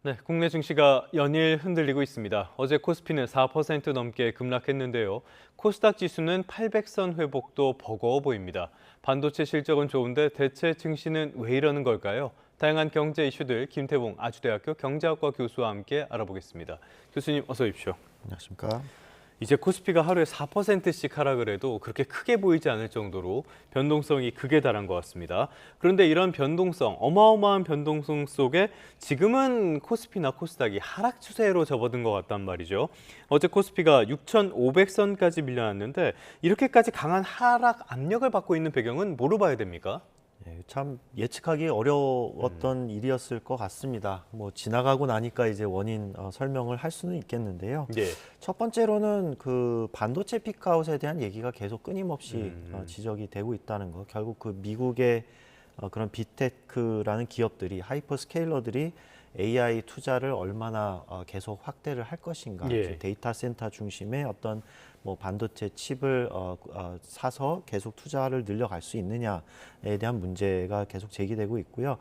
네, 국내 증시가 연일 흔들리고 있습니다. 어제 코스피는 4% 넘게 급락했는데요. 코스닥 지수는 800선 회복도 버거워 보입니다. 반도체 실적은 좋은데 대체 증시는 왜 이러는 걸까요? 다양한 경제 이슈들 김태봉 아주대학교 경제학과 교수와 함께 알아보겠습니다. 교수님 어서 오십시오. 안녕하십니까? 이제 코스피가 하루에 4%씩 하락을 해도 그렇게 크게 보이지 않을 정도로 변동성이 극에 달한 것 같습니다. 그런데 이런 변동성, 어마어마한 변동성 속에 지금은 코스피나 코스닥이 하락 추세로 접어든 것 같단 말이죠. 어제 코스피가 6,500선까지 밀려났는데 이렇게까지 강한 하락 압력을 받고 있는 배경은 뭐로 봐야 됩니까? 참 예측하기 어려웠던 일이었을 것 같습니다. 뭐 지나가고 나니까 이제 원인 설명을 할 수는 있겠는데요. 네. 첫 번째로는 그 반도체 피크아웃에 대한 얘기가 계속 끊임없이 지적이 되고 있다는 거. 결국 그 미국의 그런 빅테크라는 기업들이 하이퍼스케일러들이 AI 투자를 얼마나 계속 확대를 할 것인가. 예. 데이터 센터 중심의 어떤 뭐 반도체 칩을 사서 계속 투자를 늘려갈 수 있느냐에 대한 문제가 계속 제기되고 있고요.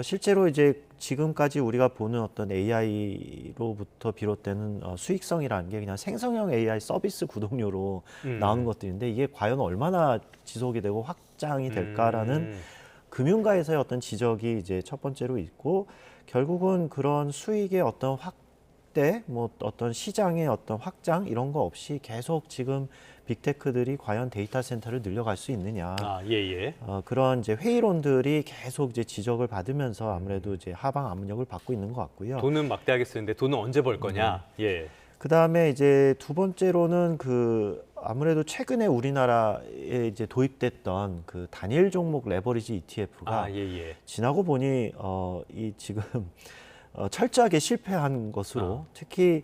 실제로 이제 지금까지 우리가 보는 어떤 AI로부터 비롯되는 수익성이라는 게 그냥 생성형 AI 서비스 구독료로 나오는 것들인데 이게 과연 얼마나 지속이 되고 확장이 될까라는 금융가에서의 어떤 지적이 이제 첫 번째로 있고 결국은 그런 수익의 어떤 확대, 뭐 어떤 시장의 어떤 확장 이런 거 없이 계속 지금 빅테크들이 과연 데이터 센터를 늘려갈 수 있느냐. 예. 그런 이제 회의론들이 계속 이제 지적을 받으면서 아무래도 이제 하방 압력을 받고 있는 것 같고요. 돈은 막대하게 쓰는데 돈은 언제 벌 거냐? 예. 그다음에 이제 두 번째로는 그 아무래도 최근에 우리나라에 이제 도입됐던 그 단일 종목 레버리지 ETF가 예. 지나고 보니 이 지금 철저하게 실패한 것으로 특히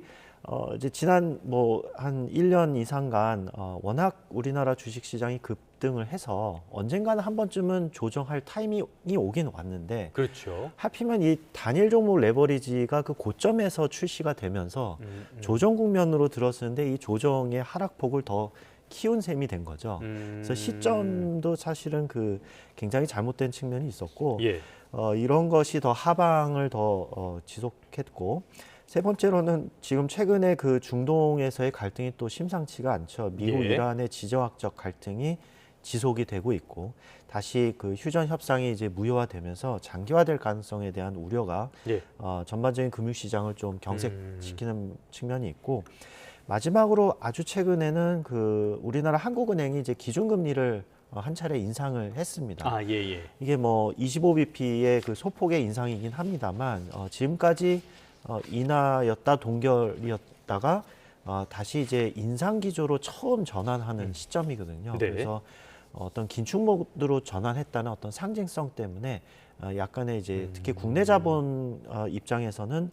이제 지난 뭐 한 1년 이상간 워낙 우리나라 주식 시장이 급등을 해서 언젠가는 한 번쯤은 조정할 타이밍이 오긴 왔는데 그렇죠. 하필이면 이 단일 종목 레버리지가 그 고점에서 출시가 되면서 조정 국면으로 들었었는데 이 조정의 하락폭을 더 키운 셈이 된 거죠. 그래서 시점도 사실은 그 굉장히 잘못된 측면이 있었고 예. 이런 것이 더 하방을 더 지속했고 세 번째로는 지금 최근에 그 중동에서의 갈등이 또 심상치가 않죠. 미국, 예. 이란의 지정학적 갈등이 지속이 되고 있고 다시 그 휴전 협상이 이제 무효화되면서 장기화될 가능성에 대한 우려가 예. 전반적인 금융시장을 좀 경색시키는 측면이 있고 마지막으로 아주 최근에는 그 우리나라 한국은행이 이제 기준금리를 한 차례 인상을 했습니다. 예. 이게 뭐 25bp의 그 소폭의 인상이긴 합니다만 지금까지 인하였다 동결이었다가 다시 이제 인상 기조로 처음 전환하는 시점이거든요. 네. 그래서 어떤 긴축 모드로 전환했다는 어떤 상징성 때문에 약간의 이제 특히 국내 자본 입장에서는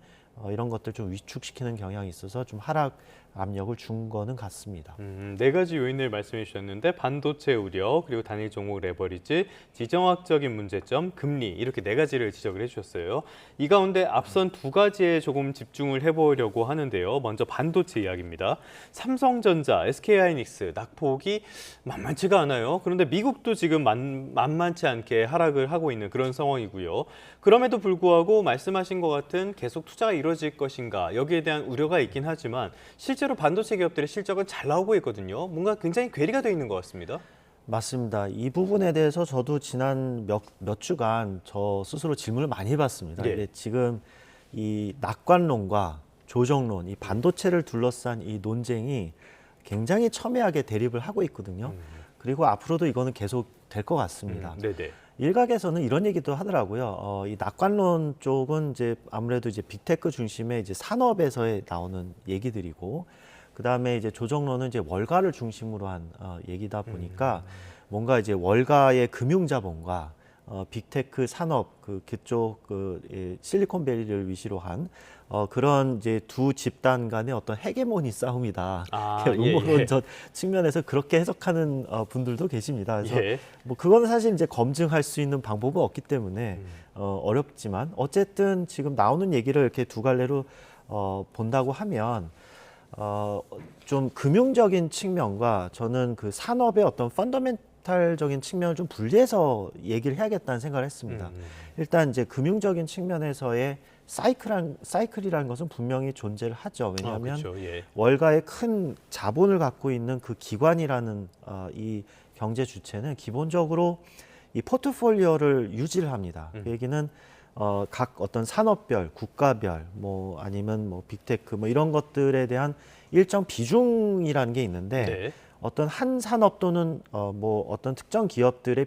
이런 것들 좀 위축시키는 경향이 있어서 좀 하락 압력을 준 거는 같습니다. 네 가지 요인을 말씀해 주셨는데 반도체 우려, 그리고 단일 종목 레버리지, 지정학적인 문제점, 금리 이렇게 네 가지를 지적을 해주셨어요. 이 가운데 앞선 두 가지에 조금 집중을 해보려고 하는데요. 먼저 반도체 이야기입니다. 삼성전자, SK하이닉스 낙폭이 만만치가 않아요. 그런데 미국도 지금 만만치 않게 하락을 하고 있는 그런 상황이고요. 그럼에도 불구하고 말씀하신 것 같은 계속 투자가 이루어질 것인가 여기에 대한 우려가 있긴 하지만 실제로 반도체 기업들의 실적은 잘 나오고 있거든요. 뭔가 굉장히 괴리가 되어 있는 것 같습니다. 맞습니다. 이 부분에 대해서 저도 지난 몇 주간 저 스스로 질문을 많이 해봤습니다. 예. 근데 지금 이 낙관론과 조정론, 이 반도체를 둘러싼 이 논쟁이 굉장히 첨예하게 대립을 하고 있거든요. 그리고 앞으로도 이거는 계속 될 것 같습니다. 네네. 일각에서는 이런 얘기도 하더라고요. 이 낙관론 쪽은 이제 아무래도 이제 빅테크 중심의 이제 산업에서의 나오는 얘기들이고, 그 다음에 이제 조정론은 이제 월가를 중심으로 한 얘기다 보니까 뭔가 이제 월가의 금융자본과 빅테크 산업 그쪽 실리콘밸리를 위시로 한 그런 이제 두 집단 간의 어떤 헤게모니 싸움이다. 음모론적 측면에서 그렇게 해석하는 분들도 계십니다. 그래서 예. 뭐 그거는 사실 이제 검증할 수 있는 방법은 없기 때문에 어렵지만 어쨌든 지금 나오는 얘기를 이렇게 두 갈래로 본다고 하면 좀 금융적인 측면과 저는 그 산업의 어떤 펀더멘탈적인 측면을 좀 분리해서 얘기를 해야겠다는 생각을 했습니다. 일단 이제 금융적인 측면에서의 사이클이라는 것은 분명히 존재를 하죠. 왜냐하면 그렇죠. 예. 월가의 큰 자본을 갖고 있는 그 기관이라는 이 경제 주체는 기본적으로 이 포트폴리오를 유지를 합니다. 그 얘기는 각 어떤 산업별, 국가별, 뭐 아니면 뭐 빅테크 뭐 이런 것들에 대한 일정 비중이라는 게 있는데 네. 어떤 한 산업 또는 뭐 어떤 특정 기업들의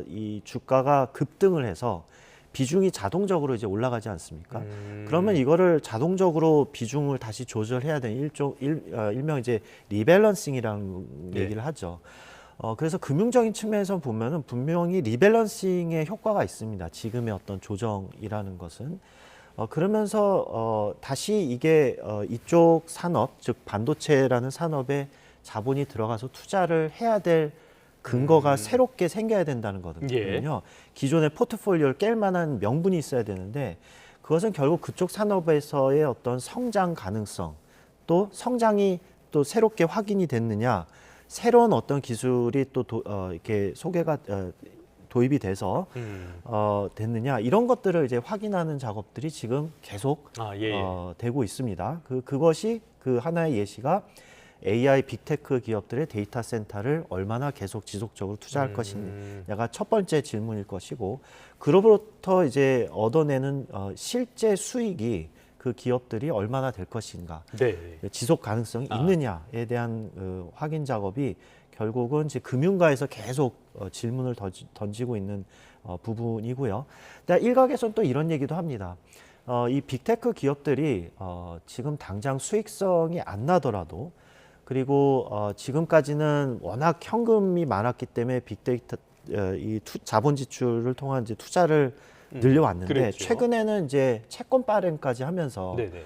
이 주가가 급등을 해서 비중이 자동적으로 이제 올라가지 않습니까? 그러면 이거를 자동적으로 비중을 다시 조절해야 되는 일명 이제 리밸런싱이라는 네. 얘기를 하죠. 그래서 금융적인 측면에서 보면은 분명히 리밸런싱의 효과가 있습니다. 지금의 어떤 조정이라는 것은. 그러면서 다시 이게 이쪽 산업, 즉 반도체라는 산업에 자본이 들어가서 투자를 해야 될 근거가 새롭게 생겨야 된다는 거거든요. 예. 기존의 포트폴리오를 깰 만한 명분이 있어야 되는데 그것은 결국 그쪽 산업에서의 어떤 성장 가능성 또 성장이 또 새롭게 확인이 됐느냐 새로운 어떤 기술이 또 이렇게 도입이 돼서 됐느냐 이런 것들을 이제 확인하는 작업들이 지금 계속 예. 되고 있습니다. 그것이 그 하나의 예시가 AI 빅테크 기업들의 데이터 센터를 얼마나 계속 지속적으로 투자할 것이냐가 첫 번째 질문일 것이고 그로부터 이제 얻어내는 실제 수익이 그 기업들이 얼마나 될 것인가 네. 지속 가능성이 있느냐에 대한 확인 작업이 결국은 이제 금융가에서 계속 질문을 던지고 있는 부분이고요. 일각에서는 또 이런 얘기도 합니다. 이 빅테크 기업들이 지금 당장 수익성이 안 나더라도 그리고 지금까지는 워낙 현금이 많았기 때문에 빅데이터 이 자본 지출을 통한 이제 투자를 늘려왔는데 그랬죠. 최근에는 이제 채권 발행까지 하면서 네네.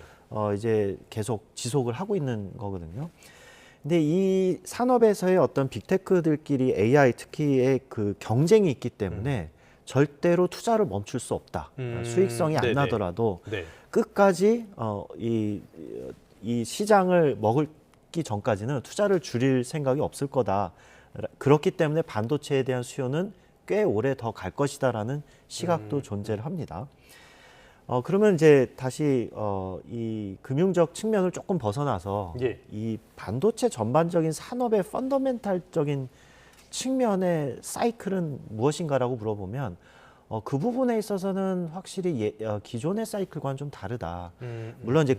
이제 계속 지속을 하고 있는 거거든요. 근데 이 산업에서의 어떤 빅테크들끼리 AI 특히의 그 경쟁이 있기 때문에 절대로 투자를 멈출 수 없다. 수익성이 안 네네. 나더라도 네. 끝까지 이 시장을 먹기 전까지는 투자를 줄일 생각이 없을 거다. 그렇기 때문에 반도체에 대한 수요는 꽤 오래 더 갈 것이다라는 시각도 존재를 합니다. 그러면 이제 다시 이 금융적 측면을 조금 벗어나서 예. 이 반도체 전반적인 산업의 펀더멘탈적인 측면의 사이클은 무엇인가라고 물어보면 그 부분에 있어서는 확실히 기존의 사이클과는 좀 다르다. 물론 이제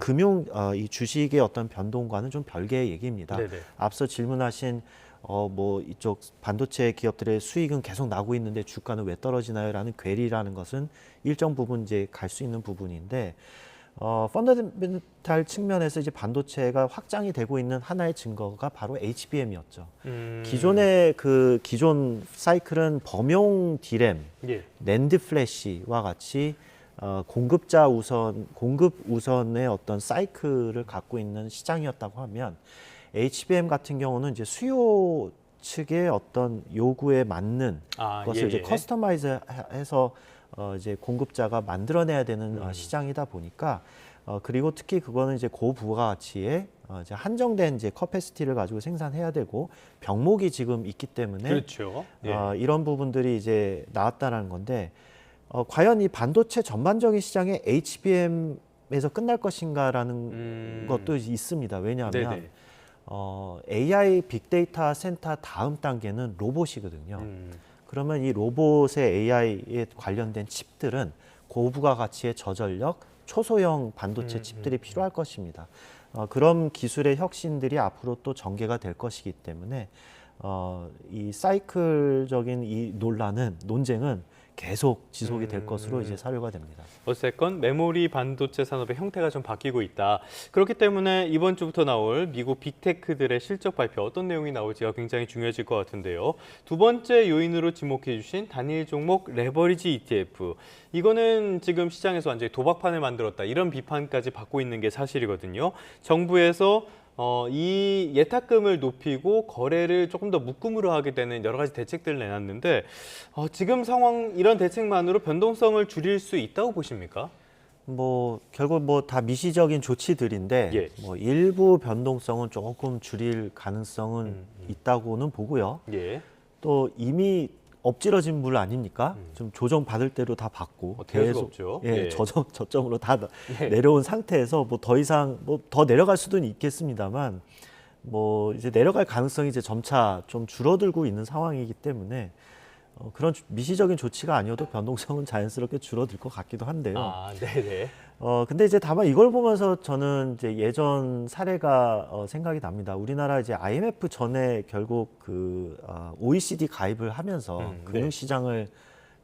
이 주식의 어떤 변동과는 좀 별개의 얘기입니다. 네네. 앞서 질문하신 뭐 이쪽 반도체 기업들의 수익은 계속 나고 있는데 주가는 왜 떨어지나요?라는 궤리라는 것은 일정 부분 이제 갈 수 있는 부분인데 펀더멘탈 측면에서 이제 반도체가 확장이 되고 있는 하나의 증거가 바로 HBM이었죠. 기존의 기존 사이클은 범용 디램, 예. 낸드 플래시와 같이 공급 우선의 어떤 사이클을 갖고 있는 시장이었다고 하면 HBM 같은 경우는 이제 수요 측의 어떤 요구에 맞는 것을 이제 커스터마이즈해서 이제 공급자가 만들어내야 되는 시장이다 보니까 그리고 특히 그거는 이제 고부가가치의 이제 한정된 이제 커패시티를 가지고 생산해야 되고 병목이 지금 있기 때문에 그렇죠. 예. 이런 부분들이 이제 나왔다라는 건데 과연 이 반도체 전반적인 시장에 HBM에서 끝날 것인가라는 것도 있습니다. 왜냐하면 네네. AI 빅데이터 센터 다음 단계는 로봇이거든요. 그러면 이 로봇의 AI에 관련된 칩들은 고부가 가치의 저전력, 초소형 반도체 칩들이 필요할 것입니다. 그런 기술의 혁신들이 앞으로 또 전개가 될 것이기 때문에 이 사이클적인 이 논쟁은 계속 지속이 될 것으로 이제 사료가 됩니다. 어쨌건 메모리 반도체 산업의 형태가 좀 바뀌고 있다. 그렇기 때문에 이번 주부터 나올 미국 빅테크들의 실적 발표 어떤 내용이 나올지가 굉장히 중요해질 것 같은데요. 두 번째 요인으로 지목해 주신 단일 종목 레버리지 ETF. 이거는 지금 시장에서 완전히 도박판을 만들었다. 이런 비판까지 받고 있는 게 사실이거든요. 정부에서 이 예탁금을 높이고 거래를 조금 더 묶음으로 하게 되는 여러 가지 대책들을 내놨는데 지금 상황 이런 대책만으로 변동성을 줄일 수 있다고 보십니까? 뭐 결국 뭐 다 미시적인 조치들인데 예. 뭐 일부 변동성은 조금 줄일 가능성은 있다고는 보고요. 예. 또 이미 엎질러진 물 아닙니까? 좀 조정 받을 대로 다 받고 될 수가 없죠. 예, 예. 저점으로 다 예. 내려온 상태에서 뭐 더 이상 뭐 더 내려갈 수도 있겠습니다만 뭐 이제 내려갈 가능성이 이제 점차 좀 줄어들고 있는 상황이기 때문에 그런 미시적인 조치가 아니어도 변동성은 자연스럽게 줄어들 것 같기도 한데요. 아, 네네. 근데 이제 다만 이걸 보면서 저는 이제 예전 사례가 생각이 납니다. 우리나라 이제 IMF 전에 결국 OECD 가입을 하면서 네. 금융시장을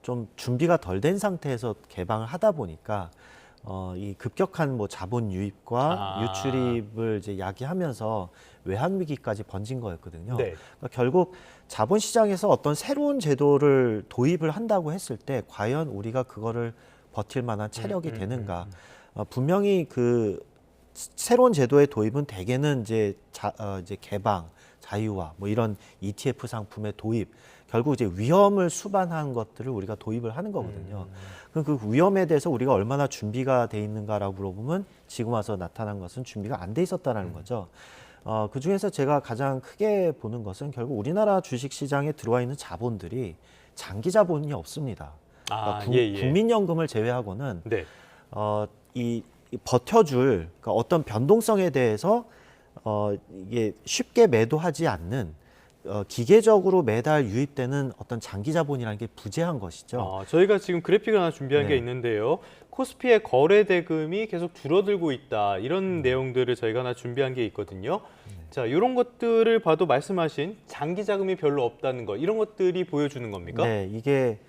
좀 준비가 덜 된 상태에서 개방을 하다 보니까 이 급격한 뭐 자본 유입과 유출입을 이제 야기하면서 외환 위기까지 번진 거였거든요. 네. 그러니까 결국 자본 시장에서 어떤 새로운 제도를 도입을 한다고 했을 때 과연 우리가 그거를 버틸 만한 체력이 되는가? 분명히 그 새로운 제도의 도입은 대개는 이제 이제 개방, 자유화, 뭐 이런 ETF 상품의 도입, 결국 이제 위험을 수반한 것들을 우리가 도입을 하는 거거든요. 그럼 그 위험에 대해서 우리가 얼마나 준비가 돼 있는가라고 물어보면 지금 와서 나타난 것은 준비가 안 돼 있었다라는 거죠. 그 중에서 제가 가장 크게 보는 것은 결국 우리나라 주식 시장에 들어와 있는 자본들이 장기 자본이 없습니다. 그러니까 국민연금을 제외하고는 네. 이 버텨줄 그러니까 어떤 변동성에 대해서 이게 쉽게 매도하지 않는 기계적으로 매달 유입되는 어떤 장기 자본이라는 게 부재한 것이죠. 저희가 지금 그래픽을 하나 준비한 네. 게 있는데요. 코스피의 거래 대금이 계속 줄어들고 있다. 이런 내용들을 저희가 하나 준비한 게 있거든요. 자, 이런 것들을 봐도 말씀하신 장기 자금이 별로 없다는 거, 이런 것들이 보여주는 겁니까? 네, 이게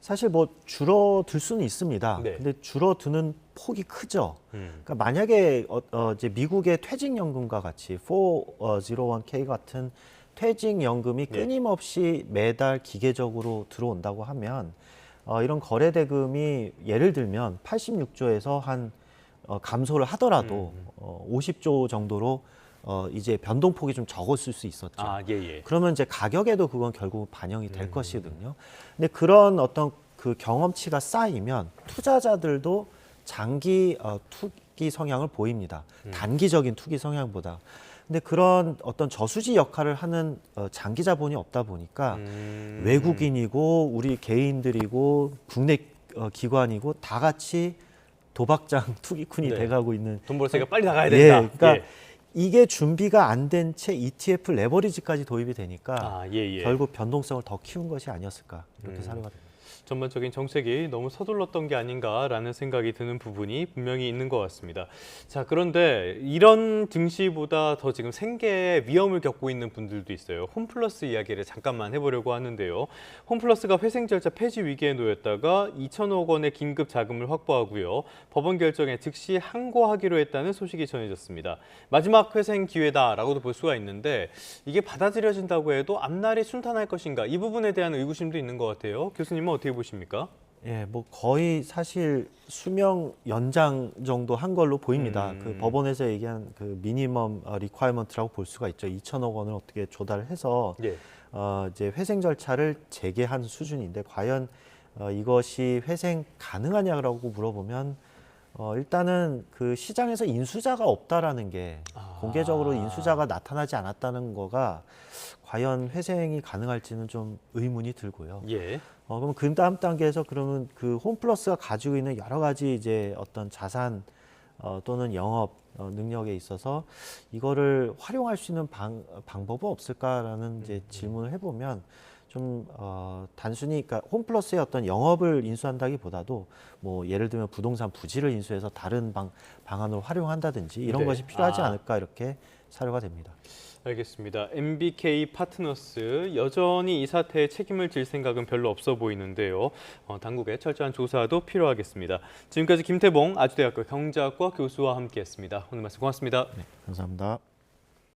사실 뭐 줄어들 수는 있습니다. 네. 근데 줄어드는 폭이 크죠. 그러니까 만약에 이제 미국의 퇴직연금과 같이 401k 같은 퇴직연금이 끊임없이 매달 기계적으로 들어온다고 하면 이런 거래 대금이 예를 들면 86조에서 한 감소를 하더라도 50조 정도로 이제 변동폭이 좀 적었을 수 있었죠. 그러면 이제 가격에도 그건 결국 반영이 될 것이거든요. 근데 그런 어떤 그 경험치가 쌓이면 투자자들도 장기 투기 성향을 보입니다. 단기적인 투기 성향보다. 근데 그런 어떤 저수지 역할을 하는 장기 자본이 없다 보니까 외국인이고 우리 개인들이고 국내 기관이고 다 같이 도박장 투기꾼이 돼가고 있는. 돈 벌었으니까 빨리 나가야 된다. 그러니까 이게 준비가 안 된 채 ETF 레버리지까지 도입이 되니까 결국 변동성을 더 키운 것이 아니었을까 이렇게 사료가 됩니다. 전반적인 정책이 너무 서둘렀던 게 아닌가라는 생각이 드는 부분이 분명히 있는 것 같습니다. 자, 그런데 이런 증시보다 더 지금 생계의 위험을 겪고 있는 분들도 있어요. 홈플러스 이야기를 잠깐만 해보려고 하는데요. 홈플러스가 회생 절차 폐지 위기에 놓였다가 2천억 원의 긴급 자금을 확보하고요. 법원 결정에 즉시 항고하기로 했다는 소식이 전해졌습니다. 마지막 회생 기회다라고도 볼 수가 있는데 이게 받아들여진다고 해도 앞날이 순탄할 것인가 이 부분에 대한 의구심도 있는 것 같아요. 교수님은 어떻게 보십니까? 예, 뭐 거의 사실 수명 연장 정도 한 걸로 보입니다. 그 법원에서 얘기한 그 미니멈 리ኳ이먼트라고 볼 수가 있죠. 2천억 원을 어떻게 조달을 해서 이제 회생 절차를 재개한 수준인데 과연 이것이 회생 가능하냐라고 물어보면 일단은 그 시장에서 인수자가 없다라는 게 공개적으로 인수자가 나타나지 않았다는 거가 과연 회생이 가능할지는 좀 의문이 들고요. 그럼 그 다음 단계에서 그러면 그 홈플러스가 가지고 있는 여러 가지 이제 어떤 자산 또는 영업 능력에 있어서 이거를 활용할 수 있는 방법은 없을까라는 이제 질문을 해보면 좀 단순히 그러니까 홈플러스의 어떤 영업을 인수한다기보다도 뭐 예를 들면 부동산 부지를 인수해서 다른 방안으로 활용한다든지 이런 것이 필요하지 않을까 이렇게 사료가 됩니다. 알겠습니다. MBK 파트너스 여전히 이 사태에 책임을 질 생각은 별로 없어 보이는데요. 당국의 철저한 조사도 필요하겠습니다. 지금까지 김태봉 아주대학교 경제학과 교수와 함께했습니다. 오늘 말씀 고맙습니다. 네, 감사합니다.